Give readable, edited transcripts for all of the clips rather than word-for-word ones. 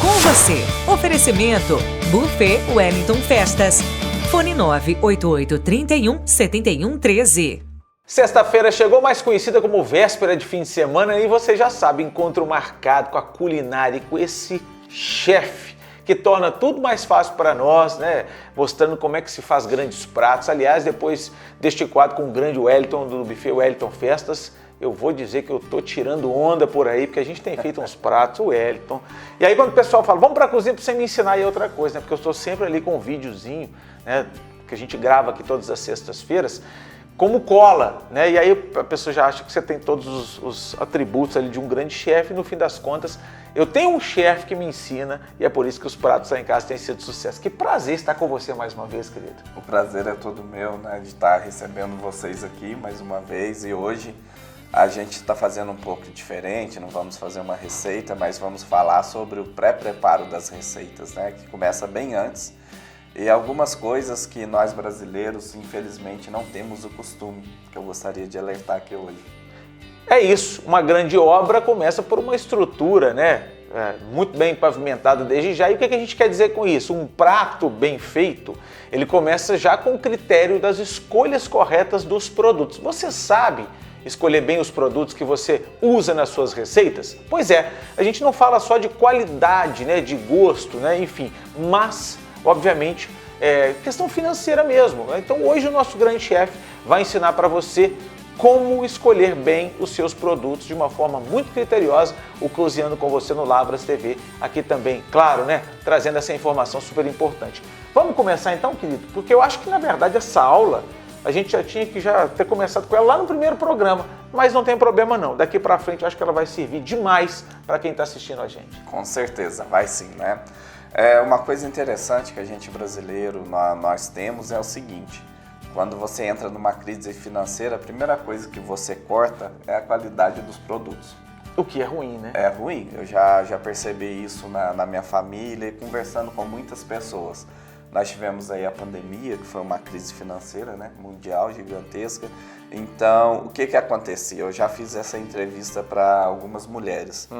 com você. Oferecimento Buffet Wellington Festas. Fone 98831 7113. Sexta-feira chegou, mais conhecida como véspera de fim de semana, e você já sabe, encontro marcado com a culinária e com esse chefe que torna tudo mais fácil para nós, né? Mostrando como é que se faz grandes pratos. Aliás, depois deste quadro com o grande Wellington do Buffet Wellington Festas, eu vou dizer que eu tô tirando onda por aí, porque a gente tem feito uns pratos, o Wellington. E aí quando o pessoal fala, vamos para a cozinha para você me ensinar aí outra coisa, né? Porque eu estou sempre ali com um videozinho, né? Que a gente grava aqui todas as sextas-feiras, como cola, né? E aí a pessoa já acha que você tem todos os atributos ali de um grande chefe, e no fim das contas, eu tenho um chefe que me ensina, e é por isso que os pratos lá em casa têm sido sucesso. Que prazer estar com você mais uma vez, querido. O prazer é todo meu, né, de estar recebendo vocês aqui mais uma vez, e hoje a gente está fazendo um pouco diferente, não vamos fazer uma receita, mas vamos falar sobre o pré-preparo das receitas, né, que começa bem antes. E algumas coisas que nós brasileiros, infelizmente, não temos o costume, que eu gostaria de alertar aqui hoje. É isso, uma grande obra começa por uma estrutura, né? Muito bem pavimentada desde já. E o que a gente quer dizer com isso? Um prato bem feito, ele começa já com o critério das escolhas corretas dos produtos. Você sabe escolher bem os produtos que você usa nas suas receitas? Pois é, a gente não fala só de qualidade, né, de gosto, né, enfim, mas obviamente, questão financeira mesmo. Então hoje o nosso grande chefe vai ensinar para você como escolher bem os seus produtos de uma forma muito criteriosa, o Cozinhando com você no Lavras TV, aqui também, claro, né, trazendo essa informação super importante. Vamos começar então, querido? Porque eu acho que na verdade essa aula a gente já tinha que ter começado com ela lá no primeiro programa, mas não tem problema não. Daqui para frente eu acho que ela vai servir demais para quem está assistindo a gente. Com certeza, vai sim, né? Uma coisa interessante que a gente brasileiro, nós temos é o seguinte: quando você entra numa crise financeira, a primeira coisa que você corta é a qualidade dos produtos. O que é ruim, né? É ruim, eu já percebi isso na minha família e conversando com muitas pessoas. Nós tivemos aí a pandemia, que foi uma crise financeira, né, mundial, gigantesca. Então, o que acontecia? Eu já fiz essa entrevista para algumas mulheres.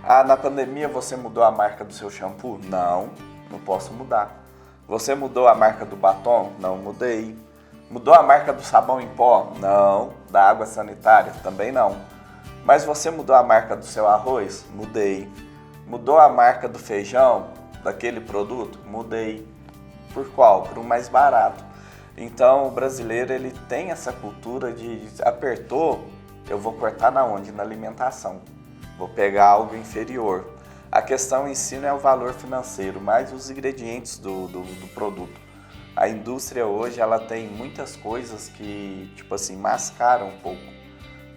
Na pandemia você mudou a marca do seu shampoo? Não, não posso mudar. Você mudou a marca do batom? Não mudei. Mudou a marca do sabão em pó? Não. Da água sanitária? Também não. Mas você mudou a marca do seu arroz? Mudei. Mudou a marca do feijão, daquele produto? Mudei. Por qual? Por um mais barato. Então o brasileiro ele tem essa cultura de apertou, eu vou cortar na onde? Na alimentação. Vou pegar algo inferior. A questão em si não é o valor financeiro, mas os ingredientes do produto. A indústria hoje ela tem muitas coisas que, tipo assim, mascaram um pouco,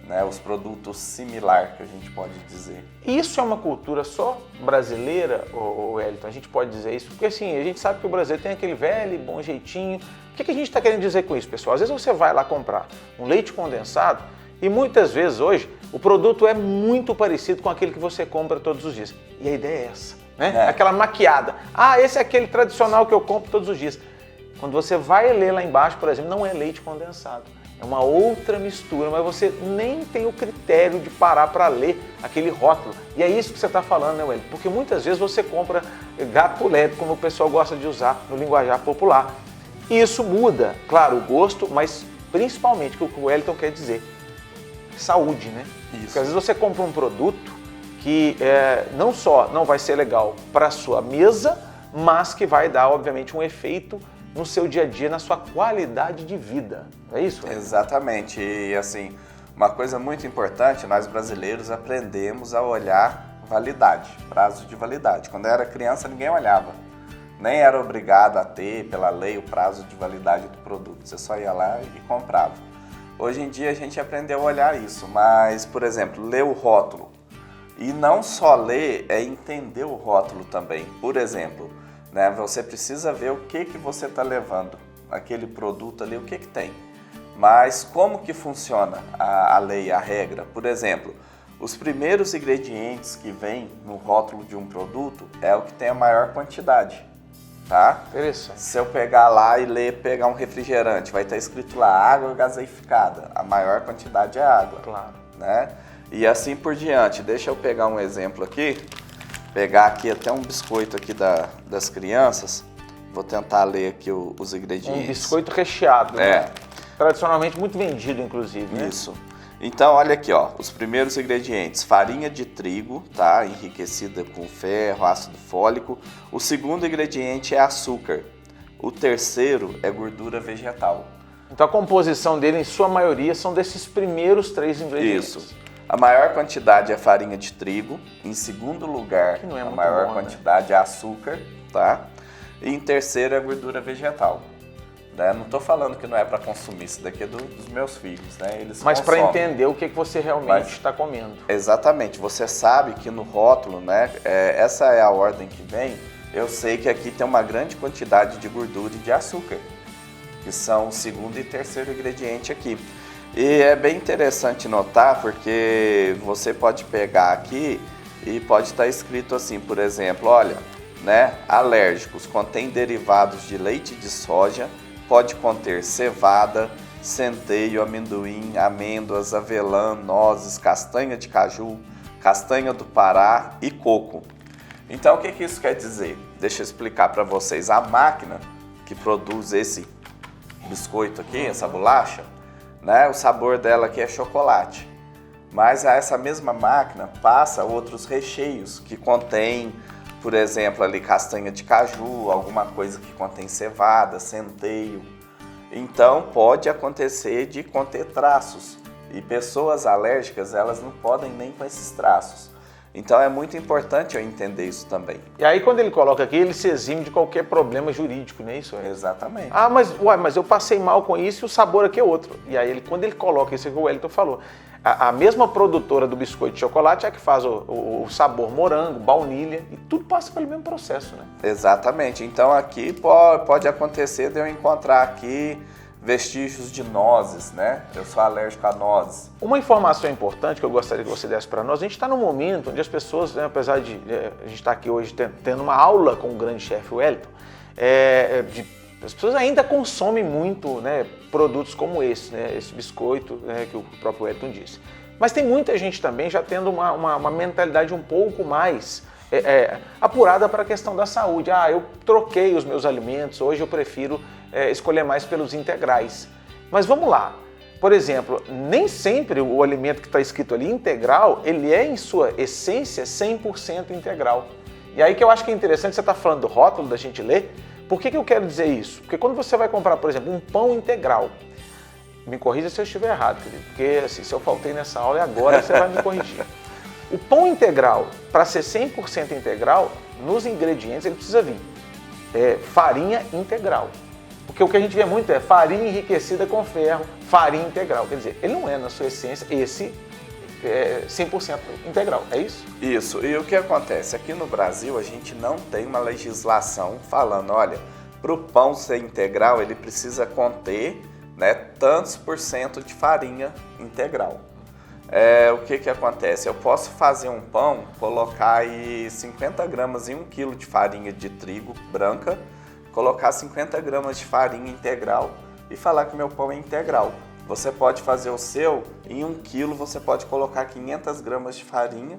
né, os produtos similares, que a gente pode dizer. Isso é uma cultura só brasileira, Wellington? A gente pode dizer isso? Porque assim, a gente sabe que o brasileiro tem aquele velho e bom jeitinho. O que a gente está querendo dizer com isso, pessoal? Às vezes você vai lá comprar um leite condensado e muitas vezes hoje o produto é muito parecido com aquele que você compra todos os dias. E a ideia é essa, né? Aquela maquiada. Esse é aquele tradicional que eu compro todos os dias. Quando você vai ler lá embaixo, por exemplo, não é leite condensado. É uma outra mistura, mas você nem tem o critério de parar para ler aquele rótulo. E é isso que você está falando, né, Wellington? Porque muitas vezes você compra gato por lebre, como o pessoal gosta de usar no linguajar popular. E isso muda, claro, o gosto, mas principalmente o que o Wellington quer dizer, saúde, né? Isso. Porque às vezes você compra um produto que não só não vai ser legal para a sua mesa, mas que vai dar, obviamente, um efeito no seu dia a dia, na sua qualidade de vida. É isso? Exatamente. E assim, uma coisa muito importante, nós brasileiros aprendemos a olhar validade, prazo de validade. Quando eu era criança, ninguém olhava. Nem era obrigado a ter, pela lei, o prazo de validade do produto. Você só ia lá e comprava. Hoje em dia a gente aprendeu a olhar isso, mas, por exemplo, ler o rótulo. E não só ler, é entender o rótulo também. Por exemplo, né, você precisa ver o que você está levando, aquele produto ali, o que tem. Mas como que funciona a lei, a regra? Por exemplo, os primeiros ingredientes que vêm no rótulo de um produto é o que tem a maior quantidade, tá? Interessante. Se eu pegar lá e pegar um refrigerante, vai estar escrito lá água gaseificada, a maior quantidade é água. Claro. Né? E assim por diante. Deixa eu pegar um exemplo aqui. pegar aqui até um biscoito aqui das crianças. Vou tentar ler aqui os ingredientes. Um biscoito recheado, É. né? Tradicionalmente muito vendido, inclusive, né? Isso. Então, olha aqui, ó, os primeiros ingredientes: farinha de trigo, tá? Enriquecida com ferro, ácido fólico. O segundo ingrediente é açúcar. O terceiro é gordura vegetal. Então a composição dele, em sua maioria, são desses primeiros 3 ingredientes. Isso. A maior quantidade é farinha de trigo. Em segundo lugar, Que não é a muito maior bom, quantidade é açúcar, tá? E em terceiro é gordura vegetal. Né? Não estou falando que não é para consumir, isso daqui é dos meus filhos, né? Eles Mas para consomem. entender o que você realmente está comendo. Exatamente, você sabe que no rótulo, né, essa é a ordem que vem, eu sei que aqui tem uma grande quantidade de gordura e de açúcar, que são o segundo e terceiro ingrediente aqui. E é bem interessante notar, porque você pode pegar aqui e pode estar escrito assim, por exemplo, olha, né, alérgicos, contém derivados de leite de soja, pode conter cevada, centeio, amendoim, amêndoas, avelã, nozes, castanha de caju, castanha do Pará e coco. Então, o que isso quer dizer? Deixa eu explicar para vocês. A máquina que produz esse biscoito aqui, essa bolacha, né, o sabor dela aqui é chocolate. Mas essa mesma máquina passa outros recheios que contém, por exemplo, ali castanha de caju, alguma coisa que contém cevada, centeio. Então pode acontecer de conter traços. E pessoas alérgicas, elas não podem nem com esses traços. Então é muito importante eu entender isso também. E aí quando ele coloca aqui, ele se exime de qualquer problema jurídico, não é isso? Exatamente. Ah, mas eu passei mal com isso e o sabor aqui é outro. E aí quando ele coloca isso que o Wellington falou, a mesma produtora do biscoito de chocolate é a que faz o sabor morango, baunilha, e tudo passa pelo mesmo processo, né? Exatamente. Então aqui pode acontecer de eu encontrar aqui vestígios de nozes, né? Eu sou alérgico a nozes. Uma informação importante que eu gostaria que você desse para nós, a gente está num momento onde as pessoas, né, apesar de a gente estar aqui hoje tendo uma aula com o grande chefe Wellington, as pessoas ainda consomem muito, né, produtos como esse, né, esse biscoito, né, que o próprio Wellington disse. Mas tem muita gente também já tendo uma mentalidade um pouco mais apurada para a questão da saúde. Ah, eu troquei os meus alimentos, hoje eu prefiro escolher mais pelos integrais. Mas vamos lá. Por exemplo, nem sempre o alimento que está escrito ali integral, ele é em sua essência 100% integral. E aí que eu acho que é interessante, você está falando do rótulo, da gente ler. Por que eu quero dizer isso? Porque quando você vai comprar, por exemplo, um pão integral, me corrija se eu estiver errado, querido, porque assim, se eu faltei nessa aula, agora você vai me corrigir. O pão integral, para ser 100% integral, nos ingredientes ele precisa vir farinha integral. Porque o que a gente vê muito é farinha enriquecida com ferro, farinha integral. Quer dizer, ele não é, na sua essência, esse 100% integral, é isso? Isso. E o que acontece? Aqui no Brasil, a gente não tem uma legislação falando, olha, para o pão ser integral, ele precisa conter, né, tantos por cento de farinha integral. O que acontece? Eu posso fazer um pão, colocar aí 50 gramas em 1 quilo de farinha de trigo branca, colocar 50 gramas de farinha integral e falar que meu pão é integral. Você pode fazer o seu, em 1 quilo você pode colocar 500 gramas de farinha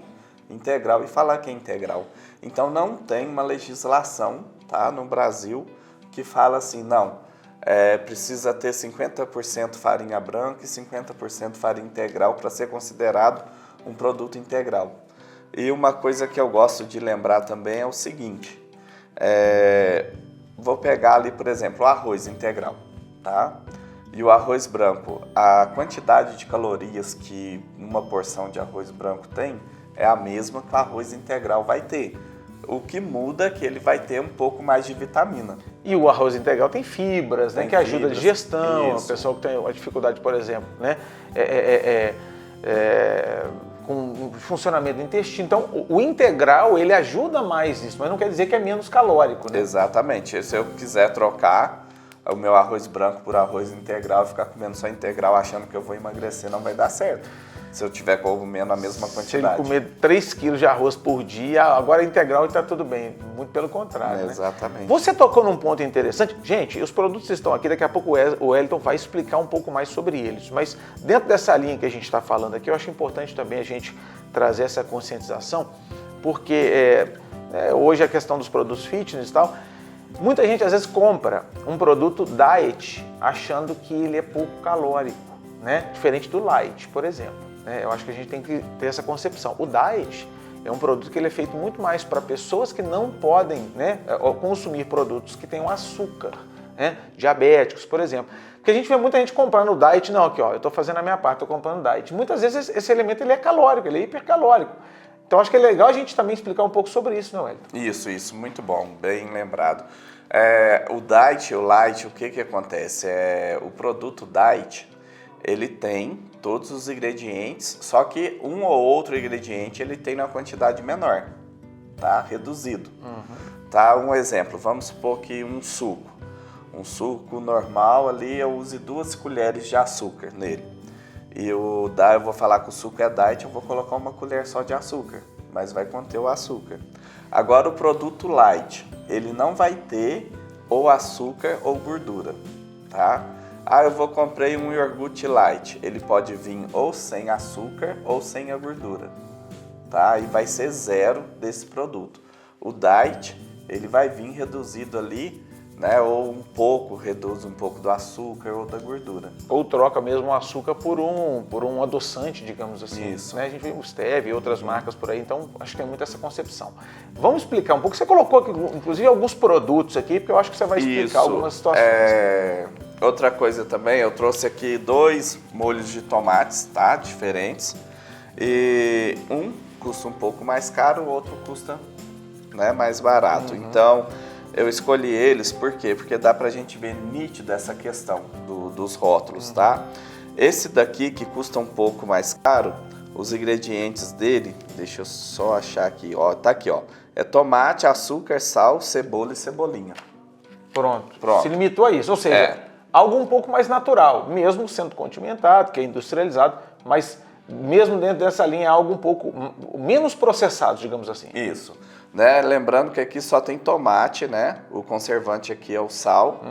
integral e falar que é integral. Então não tem uma legislação, tá, no Brasil que fala assim, não, precisa ter 50% farinha branca e 50% farinha integral para ser considerado um produto integral. E uma coisa que eu gosto de lembrar também é o seguinte, vou pegar ali, por exemplo, o arroz integral, tá? E o arroz branco, a quantidade de calorias que uma porção de arroz branco tem é a mesma que o arroz integral vai ter. O que muda é que ele vai ter um pouco mais de vitamina. E o arroz integral tem fibras, né, que ajuda a digestão, isso. a pessoa que tem uma dificuldade, por exemplo, né, com funcionamento do intestino. Então, o integral, ele ajuda mais nisso, mas não quer dizer que é menos calórico, né? Exatamente. Se eu quiser trocar o meu arroz branco por arroz integral e ficar comendo só integral achando que eu vou emagrecer, não vai dar certo. Se eu estiver comendo a mesma quantidade. Se ele comer 3 quilos de arroz por dia, agora integral está tudo bem. Muito pelo contrário, né? Exatamente. Você tocou num ponto interessante. Gente, os produtos estão aqui, daqui a pouco o Wellington vai explicar um pouco mais sobre eles. Mas dentro dessa linha que a gente está falando aqui, eu acho importante também a gente trazer essa conscientização, porque Hoje a questão dos produtos fitness e tal, muita gente às vezes compra um produto diet achando que ele é pouco calórico, né? Diferente do light, por exemplo. Eu acho que a gente tem que ter essa concepção. O diet é um produto que ele é feito muito mais para pessoas que não podem, né, consumir produtos que tenham açúcar, né? Diabéticos, por exemplo. Porque a gente vê muita gente comprando o diet, não, aqui ó, eu estou fazendo a minha parte, estou comprando o diet. Muitas vezes esse elemento ele é calórico, ele é hipercalórico. Então acho que é legal a gente também explicar um pouco sobre isso, né, Wellington? Isso, muito bom, bem lembrado. O diet, o light, o que acontece? O produto diet, ele tem todos os ingredientes, só que um ou outro ingrediente ele tem uma quantidade menor, tá? Reduzido. Tá? Um exemplo, vamos supor que um suco normal ali eu use 2 colheres de açúcar nele. E eu vou falar que o suco é diet, eu vou colocar 1 colher só de açúcar, mas vai conter o açúcar. Agora o produto light, ele não vai ter ou açúcar ou gordura, tá? Comprei um iogurte light, ele pode vir ou sem açúcar ou sem a gordura, tá? E vai ser 0 desse produto. O diet, ele vai vir reduzido ali, né? Ou reduz um pouco do açúcar ou da gordura. Ou troca mesmo o açúcar por um adoçante, digamos assim. Isso. Né? A gente vê o Stevia e outras marcas por aí, então acho que tem muito essa concepção. Vamos explicar um pouco. Você colocou aqui, inclusive, alguns produtos aqui, porque eu acho que você vai explicar algumas situações. Outra coisa também, eu trouxe aqui 2 molhos de tomates, tá? Diferentes. E um custa um pouco mais caro, o outro custa, né, mais barato. Então, eu escolhi eles, por quê? Porque dá pra gente ver nítido essa questão dos rótulos, tá? Esse daqui, que custa um pouco mais caro, os ingredientes dele, deixa eu só achar aqui, ó, tá aqui, ó. É tomate, açúcar, sal, cebola e cebolinha. Pronto. Se limitou a isso, ou seja, algo um pouco mais natural, mesmo sendo condimentado, que é industrializado, mas mesmo dentro dessa linha é algo um pouco menos processado, digamos assim. Isso. Né? Lembrando que aqui só tem tomate, né? O conservante aqui é o sal,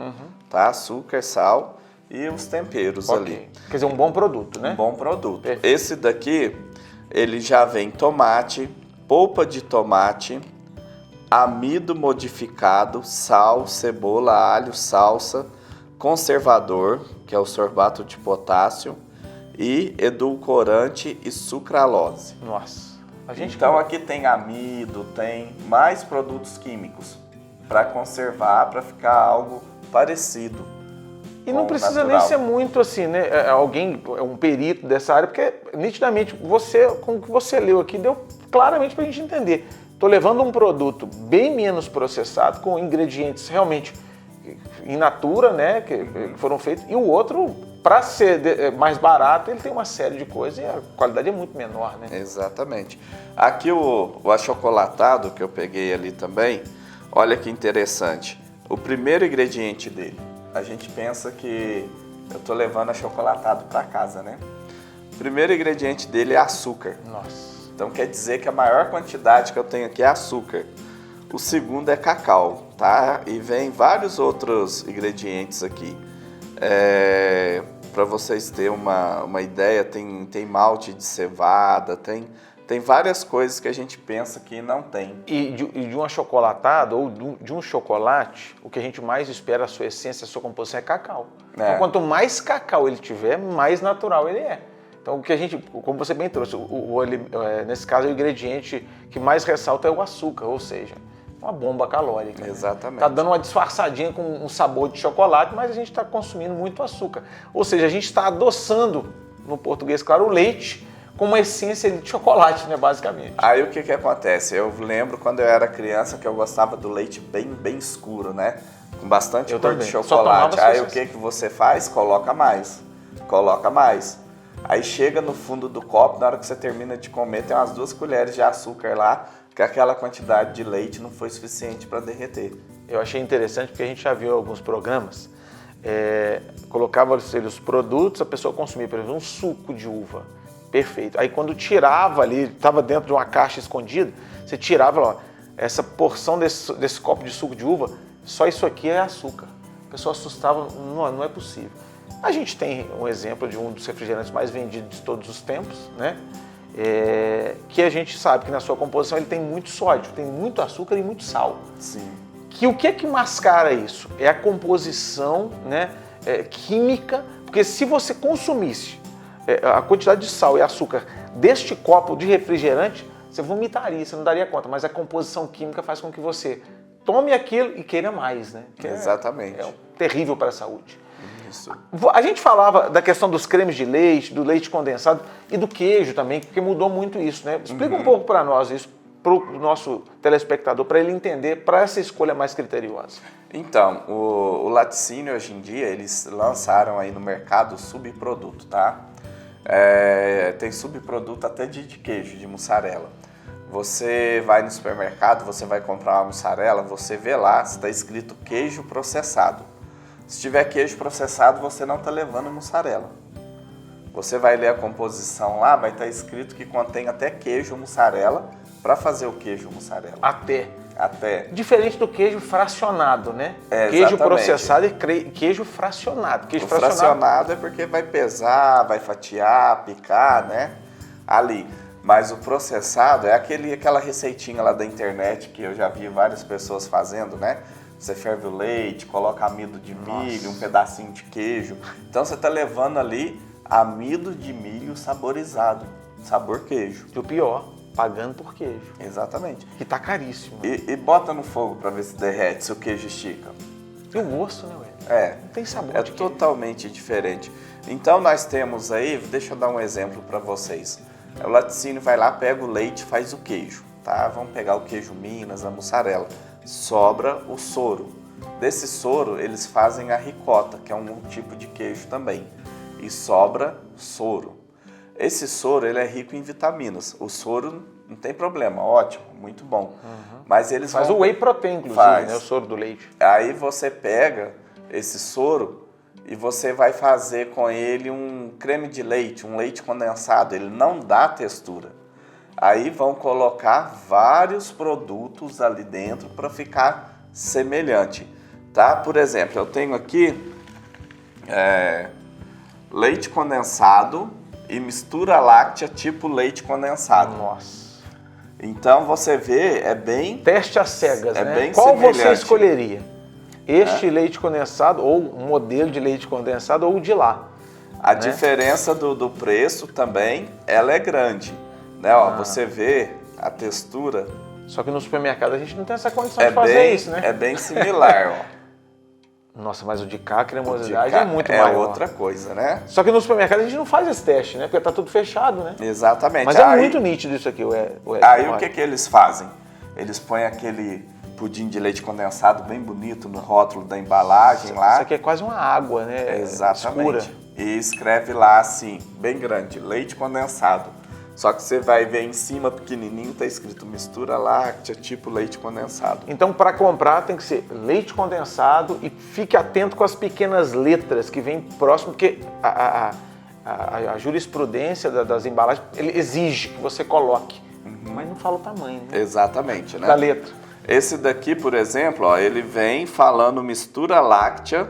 tá? Açúcar, sal e os temperos ali. Quer dizer, um bom produto, né? Um bom produto. Perfeito. Esse daqui, ele já vem tomate, polpa de tomate, amido modificado, sal, cebola, alho, salsa, conservador, que é o sorbato de potássio, e edulcorante e sucralose. Nossa. Então aqui tem amido, tem mais produtos químicos para conservar, para ficar algo parecido. E não precisa nem ser muito assim, né? Alguém, um perito dessa área, porque nitidamente com o que você leu aqui deu claramente para a gente entender. Estou levando um produto bem menos processado, com ingredientes realmente in natura, né? Que foram feitos, e o outro, para ser mais barato, ele tem uma série de coisas e a qualidade é muito menor, né? Exatamente. Aqui o achocolatado que eu peguei ali também, olha que interessante. O primeiro ingrediente dele, a gente pensa que eu tô levando achocolatado para casa, né? O primeiro ingrediente dele é açúcar. Nossa. Então quer dizer que a maior quantidade que eu tenho aqui é açúcar. O segundo é cacau, tá? E vem vários outros ingredientes aqui. Para vocês terem uma ideia, tem malte de cevada, tem várias coisas que a gente pensa que não tem. E de um achocolatado ou de um chocolate, o que a gente mais espera, a sua essência, a sua composição é cacau. Então, quanto mais cacau ele tiver, mais natural ele é. Então, o que a gente, como você bem trouxe, nesse caso o ingrediente que mais ressalta é o açúcar, ou seja, uma bomba calórica. Exatamente. Está dando uma disfarçadinha com um sabor de chocolate, mas a gente está consumindo muito açúcar. Ou seja, a gente está adoçando, no português, claro, o leite com uma essência de chocolate, né, basicamente. Aí o que acontece? Eu lembro quando eu era criança que eu gostava do leite bem escuro, né? Com bastante cor de chocolate. Aí o que você faz? Coloca mais. Aí chega no fundo do copo, na hora que você termina de comer, tem umas 2 colheres de açúcar lá, que aquela quantidade de leite não foi suficiente para derreter. Eu achei interessante porque a gente já viu alguns programas, colocava os produtos, a pessoa consumia, por exemplo, um suco de uva, perfeito. Aí quando tirava ali, estava dentro de uma caixa escondida, você tirava, ó, essa porção desse copo de suco de uva, só isso aqui é açúcar. A pessoa assustava, não é possível. A gente tem um exemplo de um dos refrigerantes mais vendidos de todos os tempos, né? que a gente sabe que na sua composição ele tem muito sódio, tem muito açúcar e muito sal. Sim. O que é que mascara isso? É a composição, né, química, porque se você consumisse a quantidade de sal e açúcar deste copo de refrigerante, você vomitaria, você não daria conta, mas a composição química faz com que você tome aquilo e queira mais, né? Que Exatamente. É terrível para a saúde. Isso. A gente falava da questão dos cremes de leite, do leite condensado e do queijo também, porque mudou muito isso, né? Explica um pouco para nós isso, para o nosso telespectador, para ele entender, para essa escolha mais criteriosa. Então, o laticínio hoje em dia, eles lançaram aí no mercado subproduto, tá? Tem subproduto até de queijo, de mussarela. Você vai no supermercado, você vai comprar uma mussarela, você vê lá, está escrito queijo processado. Se tiver queijo processado, você não está levando mussarela. Você vai ler a composição lá, vai estar escrito que contém até queijo mussarela para fazer o queijo mussarela. Até. Diferente do queijo fracionado, né? Queijo exatamente. Processado e queijo fracionado. O fracionado é porque vai pesar, vai fatiar, picar, né? Ali. Mas o processado é aquela receitinha lá da internet que eu já vi várias pessoas fazendo, né? Você ferve o leite, coloca amido de milho, um pedacinho de queijo. Então você está levando ali amido de milho saborizado, sabor queijo. E o pior, pagando por queijo. Exatamente. Que tá caríssimo. E bota no fogo para ver se derrete, se o queijo estica. E o gosto, né, ué? Não tem sabor de queijo. Totalmente diferente. Então nós temos aí, deixa eu dar um exemplo para vocês. O laticínio vai lá, pega o leite, faz o queijo, tá? Vamos pegar o queijo Minas, a mussarela. Sobra o soro. Desse soro, eles fazem a ricota, que é um tipo de queijo também. E sobra soro. Esse soro, ele é rico em vitaminas. O soro não tem problema, ótimo, muito bom. Mas eles faz o whey protein, inclusive, né? O soro do leite. Aí você pega esse soro e você vai fazer com ele um creme de leite, um leite condensado. Ele não dá textura. Aí vão colocar vários produtos ali dentro para ficar semelhante, tá? Por exemplo, eu tenho aqui leite condensado e mistura láctea tipo leite condensado. Nossa. Então você vê, é bem... Teste às cegas, né? Bem Qual semelhante. você escolheria? Este leite condensado, ou um modelo de leite condensado, ou de lá? A diferença do preço também, ela é grande. Né? Ó, você vê a textura. Só que no supermercado a gente não tem essa condição de fazer isso, né? É bem similar, ó. Nossa, mas o de cá, a cremosidade é muito maior. maior. É outra coisa, né? Só que no supermercado a gente não faz esse teste, né? Porque tá tudo fechado, né? Exatamente. Mas é muito nítido isso aqui, Aí o que eles fazem? Eles põem aquele pudim de leite condensado bem bonito no rótulo da embalagem lá. Isso aqui é quase uma água, né? Exatamente. Escura. E escreve lá assim, bem grande, leite condensado. Só que você vai ver em cima, pequenininho, tá escrito mistura láctea, tipo leite condensado. Então, para comprar, tem que ser leite condensado e fique atento com as pequenas letras que vem próximo, porque a jurisprudência das embalagens ele exige que você coloque, mas não fala o tamanho, né? Exatamente, né? Da letra. Esse daqui, por exemplo, ó, ele vem falando mistura láctea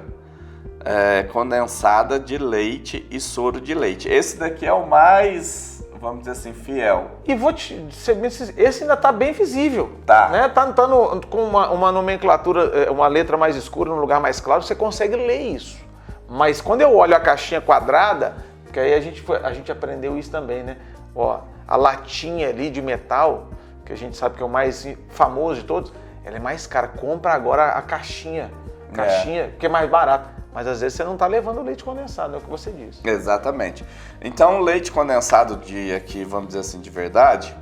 condensada de leite e soro de leite. Esse daqui é o mais, vamos dizer assim, fiel. E vou te ser bem sincero, esse ainda está bem visível. Tá. Né? Tá com uma nomenclatura, uma letra mais escura, num lugar mais claro, você consegue ler isso. Mas quando eu olho a caixinha quadrada, porque aí a gente aprendeu isso também, né? Ó, a latinha ali de metal, que a gente sabe que é o mais famoso de todos, ela é mais cara. Compra agora a caixinha, que é mais barato. Mas às vezes você não está levando leite condensado, é o que você disse. Exatamente. Então o leite condensado aqui, vamos dizer assim, de verdade,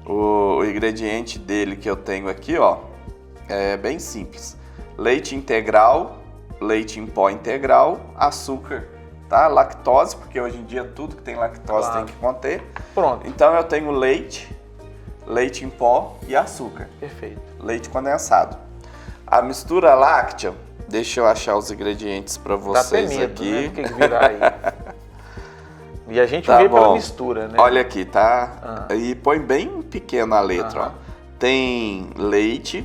o ingrediente dele que eu tenho aqui, ó, é bem simples. Leite integral, leite em pó integral, açúcar, tá? Lactose, porque hoje em dia tudo que tem lactose tem que conter. Pronto. Então eu tenho leite em pó e açúcar. Perfeito. Leite condensado. A mistura láctea, deixa eu achar os ingredientes para vocês Dá até medo, aqui. Né? Do que virar aí. E a gente vê pela mistura, né? Olha aqui, tá? E põe bem pequena a letra, ó. Tem leite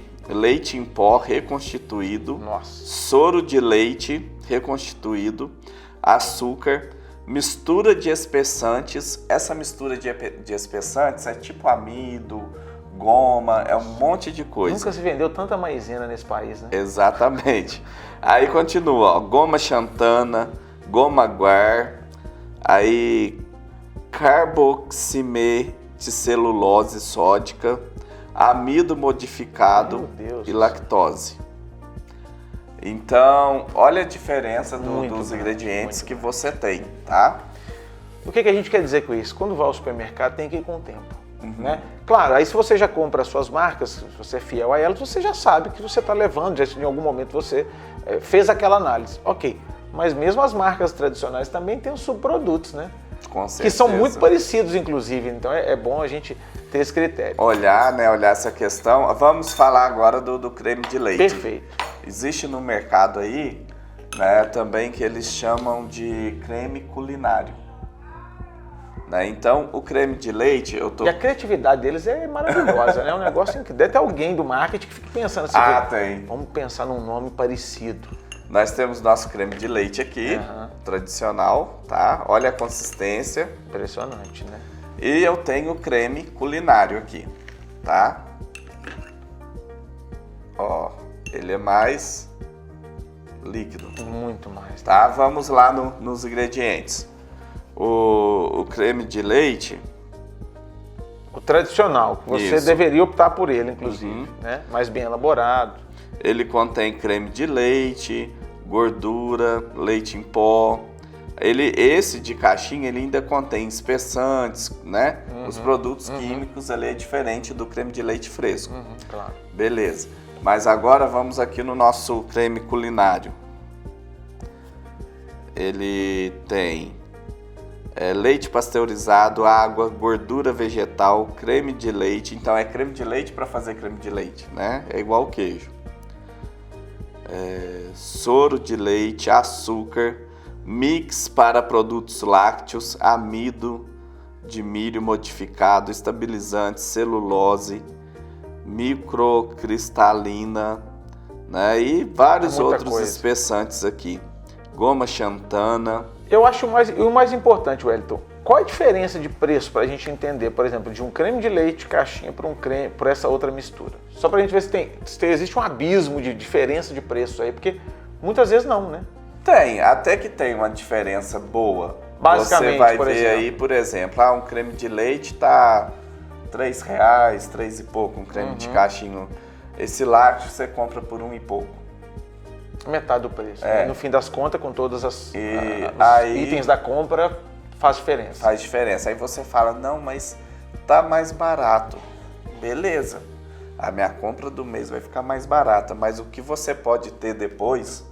em pó reconstituído, Nossa. soro de leite reconstituído, açúcar, Mistura de espessantes. Essa mistura de espessantes é tipo amido, goma, é um monte de coisa. Nunca se vendeu tanta maisena nesse país, né? Exatamente. Aí continua, ó, goma xantana, goma guar, aí carboximetilcelulose sódica, amido modificado e lactose. Então, olha a diferença dos ingredientes que você tem, tá? O que a gente quer dizer com isso? Quando vai ao supermercado, tem que ir com o tempo. Né? Claro, aí se você já compra as suas marcas, se você é fiel a elas, você já sabe que você está levando, já em algum momento você fez aquela análise. Ok, mas mesmo as marcas tradicionais também têm os subprodutos, né? Com certeza. Que são muito parecidos, inclusive, então é bom a gente ter esse critério. Olhar essa questão. Vamos falar agora do creme de leite. Perfeito. Existe no mercado aí, né, também que eles chamam de creme culinário. Né? Então, o creme de leite, E a criatividade deles é maravilhosa, né? É um negócio que deve ter alguém do marketing que fique pensando assim, tem. Vamos pensar num nome parecido. Nós temos nosso creme de leite aqui, tradicional, tá? Olha a consistência. Impressionante, né? E eu tenho o creme culinário aqui, tá? Ó, ele é mais líquido. Muito mais. Tá? Vamos lá nos ingredientes. O creme de leite... O tradicional, que você deveria optar por ele, inclusive, né? Mais bem elaborado. Ele contém creme de leite, gordura, leite em pó. Esse de caixinha, ele ainda contém espessantes, né? Os produtos químicos, ele é diferente do creme de leite fresco. Claro. Beleza. Mas agora vamos aqui no nosso creme culinário. Ele tem leite pasteurizado, água, gordura vegetal, creme de leite. Então é creme de leite para fazer creme de leite, né? É igual o queijo. Soro de leite, açúcar, mix para produtos lácteos, amido de milho modificado, estabilizante, celulose, microcristalina, né? E vários outros espessantes aqui. Goma xantana. Eu acho o mais importante, Wellington, qual a diferença de preço para a gente entender, por exemplo, de um creme de leite de caixinha para essa outra mistura? Só para a gente ver se existe um abismo de diferença de preço aí, porque muitas vezes não, né? Tem, até que tem uma diferença boa. Basicamente, você vai ver aí, por exemplo, um creme de leite tá R$3, 3 e pouco, um creme de caixinha. Esse lácteo você compra por 1 e pouco. Metade do preço. No fim das contas, com todos os itens da compra, faz diferença. Faz diferença. Aí você fala, não, mas tá mais barato. Beleza. A minha compra do mês vai ficar mais barata, mas o que você pode ter depois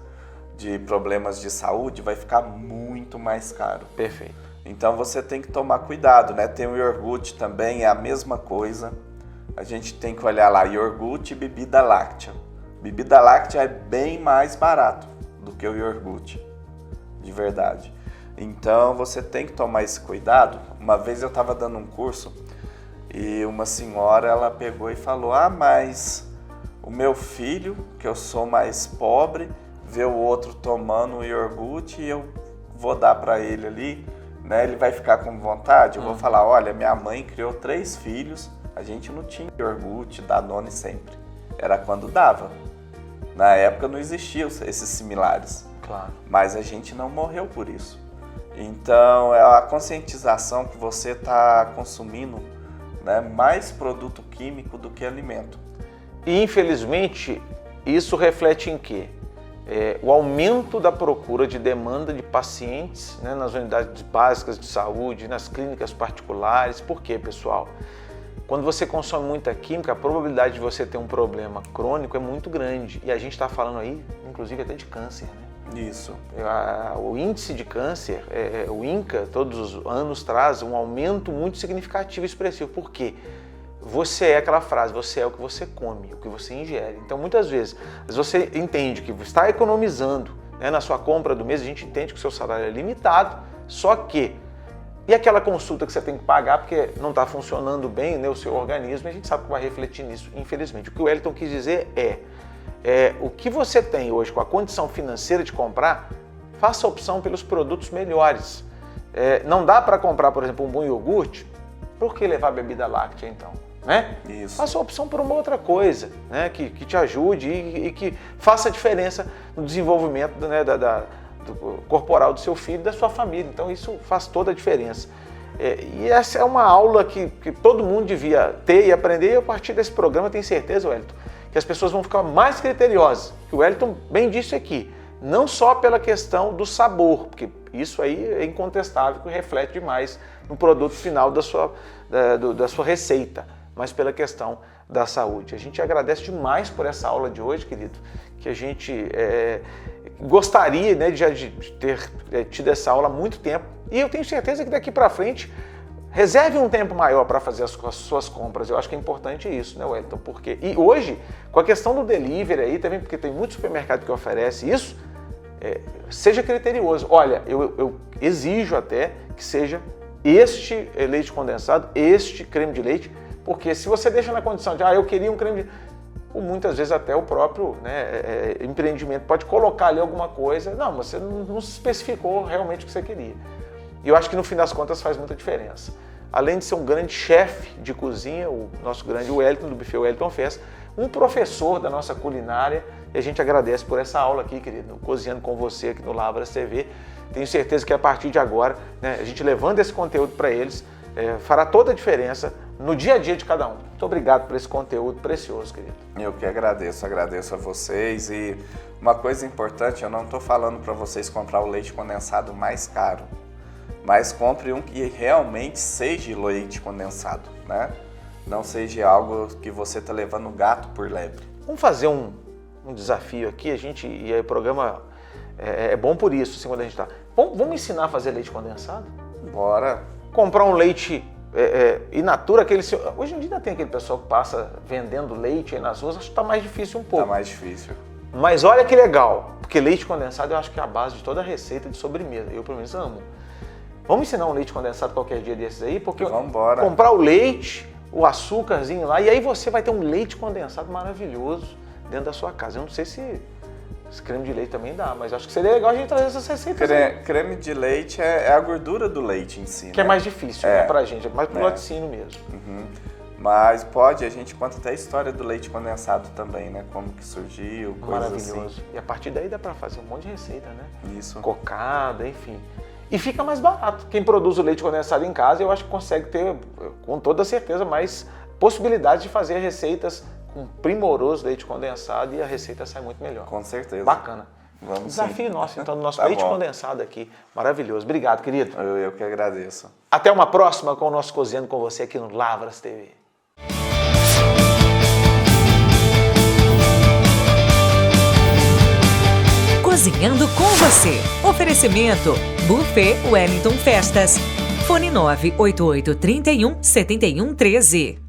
de problemas de saúde vai ficar muito mais caro. Perfeito. Então você tem que tomar cuidado, né? Tem o iogurte também, é a mesma coisa. A gente tem que olhar lá, iogurte e bebida láctea. Bebida láctea é bem mais barato do que o iogurte, de verdade. Então você tem que tomar esse cuidado. Uma vez eu estava dando um curso e uma senhora, ela pegou e falou, mas o meu filho, que eu sou mais pobre, vê o outro tomando o iogurte e eu vou dar para ele ali, né? Ele vai ficar com vontade? Eu vou falar, olha, minha mãe criou 3 filhos, a gente não tinha iogurte, Danone sempre. Era quando dava. Na época não existiam esses similares. Claro. Mas a gente não morreu por isso. Então, é a conscientização que você está consumindo, né, mais produto químico do que alimento. E, infelizmente, isso reflete em quê? O aumento da procura de demanda de pacientes, né, nas unidades básicas de saúde, nas clínicas particulares. Por quê, pessoal? Quando você consome muita química, a probabilidade de você ter um problema crônico é muito grande. E a gente está falando aí, inclusive, até de câncer, né? Isso. O índice de câncer, o INCA, todos os anos traz um aumento muito significativo e expressivo. Por quê? Você é aquela frase, você é o que você come, o que você ingere. Então, muitas vezes você entende que está economizando, né, na sua compra do mês, a gente entende que o seu salário é limitado, só que... E aquela consulta que você tem que pagar porque não está funcionando bem, né, o seu organismo, a gente sabe que vai refletir nisso, infelizmente. O que o Wellington quis dizer o que você tem hoje com a condição financeira de comprar, faça a opção pelos produtos melhores. não dá para comprar, por exemplo, um bom iogurte, por que levar bebida láctea então? Né? Isso. Faça a opção por uma outra coisa, né? que te ajude e que faça a diferença no desenvolvimento, né, do corporal do seu filho e da sua família. Então isso faz toda a diferença. E essa é uma aula que todo mundo devia ter e aprender, e a partir desse programa eu tenho certeza, Wellington, que as pessoas vão ficar mais criteriosas. O Wellington bem disse aqui, não só pela questão do sabor, porque isso aí é incontestável, que reflete demais no produto final da sua receita, mas pela questão da saúde. A gente agradece demais por essa aula de hoje, querido, que a gente gostaria, né, de ter tido essa aula há muito tempo, e eu tenho certeza que daqui para frente reserve um tempo maior para fazer as suas compras. Eu acho que é importante isso, né, Wellington? E hoje, com a questão do delivery aí também, porque tem muito supermercado que oferece isso, seja criterioso. Olha, eu exijo até que seja este leite condensado, este creme de leite, porque se você deixa na condição de, eu queria um creme de leite, muitas vezes até o próprio, né, empreendimento pode colocar ali alguma coisa, não, você não especificou realmente o que você queria. E eu acho que no fim das contas faz muita diferença. Além de ser um grande chefe de cozinha, o nosso grande Wellington, do Buffet Wellington Fest, um professor da nossa culinária, e a gente agradece por essa aula aqui, querido, cozinhando com você aqui no Lavras TV. Tenho certeza que a partir de agora, né, a gente levando esse conteúdo para eles, fará toda a diferença no dia a dia de cada um. Muito obrigado por esse conteúdo precioso, querido. Eu que agradeço a vocês. E uma coisa importante, eu não estou falando para vocês comprar o leite condensado mais caro, mas compre um que realmente seja leite condensado, né? Não seja algo que você está levando gato por lebre. Vamos fazer um desafio aqui, e aí o programa é bom por isso, assim, quando a gente está. Vamos ensinar a fazer leite condensado? Bora! Comprar um leite in natura, hoje em dia ainda tem aquele pessoal que passa vendendo leite aí nas ruas, acho que está mais difícil um pouco. Está mais difícil. Mas olha que legal, porque leite condensado eu acho que é a base de toda a receita de sobremesa, eu pelo menos amo. Vamos ensinar um leite condensado qualquer dia desses aí, porque Vambora. Comprar o leite, o açúcarzinho lá, e aí você vai ter um leite condensado maravilhoso dentro da sua casa. Eu não sei se creme de leite também dá, mas acho que seria legal a gente trazer essas receitas. Creme de leite é a gordura do leite em si, que é mais difícil, né, pra gente, é mais pro laticínio mesmo. Uhum. Mas a gente conta até a história do leite condensado também, né? Como que surgiu, coisas maravilhoso. Assim. E a partir daí dá pra fazer um monte de receita, né? Isso. Cocada, enfim. E fica mais barato. Quem produz o leite condensado em casa, eu acho que consegue ter, com toda certeza, mais possibilidades de fazer receitas com primoroso leite condensado, e a receita sai muito melhor. Com certeza. Bacana. Vamos Desafio sim. nosso, então, do nosso Tá leite bom. condensado aqui. Maravilhoso. Obrigado, querido. Eu que agradeço. Até uma próxima com o nosso Cozinhando com você aqui no Lavras TV. Cozinhando com você. Oferecimento Buffet Wellington Festas. Fone 98831 7113.